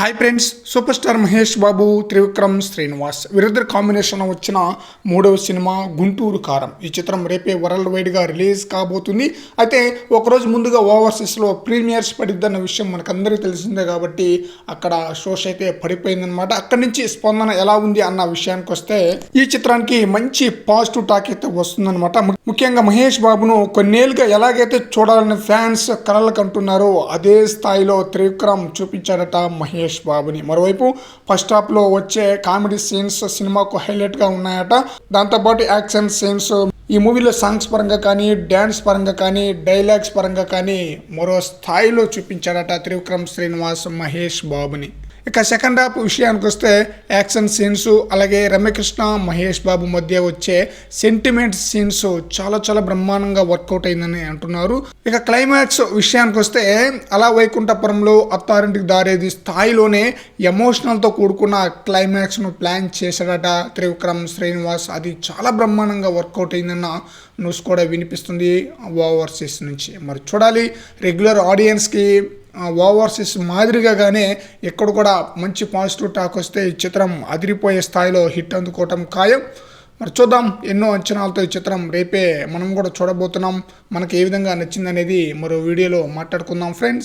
Hi friends, superstar Mahesh Babu, Trivikram Srinivas వీరిద్దరు combination వచ్చిన మూడవ సినిమా గుంటూరు కారం. ఈ చిత్రం రేపే వరల్డ్ వైడ్గా రిలీజ్ కాబోతుంది. అయితే ఒకరోజు ముందుగా ఓవర్సీస్లో ప్రీమియర్స్ పడిద్దన్న విషయం మనకందరికీ తెలిసిందే కాబట్టి అక్కడ షోస్ అయితే పడిపోయిందనమాట. అక్కడి నుంచి స్పందన ఎలా ఉంది అన్న విషయానికి వస్తే ఈ చిత్రానికి మంచి పాజిటివ్ టాక్ అయితే వస్తుందన్నమాట. ముఖ్యంగా మహేష్ బాబును కొన్నేళ్ళుగా ఎలాగైతే చూడాలని ఫ్యాన్స్ కలలకు అంటున్నారో అదే స్థాయిలో త్రివిక్రమ్ చూపించాడట మహేష్ బాబుని. మరోవైపు ఫస్ట్ హాఫ్ లో వచ్చే కామెడీ సీన్స్ సినిమాకు హైలైట్ గా ఉన్నాయట. దాంతోపాటు యాక్షన్ సీన్స్, ఈ మూవీలో సాంగ్స్ పరంగా కానీ, డ్యాన్స్ పరంగా కానీ, డైలాగ్స్ పరంగా కానీ మరో స్థాయిలో చూపించాడట త్రివిక్రమ్ శ్రీనివాస్ మహేష్ బాబుని. ఇక సెకండ్ హాఫ్ విషయానికి వస్తే యాక్షన్ సీన్స్, అలాగే రమ్యకృష్ణ మహేష్ బాబు మధ్య వచ్చే సెంటిమెంట్ సీన్స్ చాలా బ్రహ్మాండంగా వర్కౌట్ అయిందని అంటున్నారు. ఇక క్లైమాక్స్ విషయానికి వస్తే అలా వైకుంఠపురంలో అత్తారింటికి దారేది స్థాయిలోనే ఎమోషనల్తో కూడుకున్న క్లైమాక్స్ను ప్లాన్ చేశాడట త్రివిక్రమ్ శ్రీనివాస్. అది చాలా బ్రహ్మాండంగా వర్కౌట్ అయిందన్న న్యూస్ కూడా వినిపిస్తుంది ఓవర్సీస్ నుంచి. మరి చూడాలి, రెగ్యులర్ ఆడియన్స్కి ఓవర్సీస్ మాదిరిగానే ఇక్కడ కూడా మంచి పాజిటివ్ టాక్ వస్తే ఈ చిత్రం అదిరిపోయే స్థాయిలో హిట్ అందుకోవటం ఖాయం. మరి చూద్దాం, ఎన్నో అంచనాలతో ఈ చిత్రం రేపే మనం కూడా చూడబోతున్నాం. మనకి ఏ విధంగా నచ్చిందనేది మరో వీడియోలో మాట్లాడుకుందాం ఫ్రెండ్స్.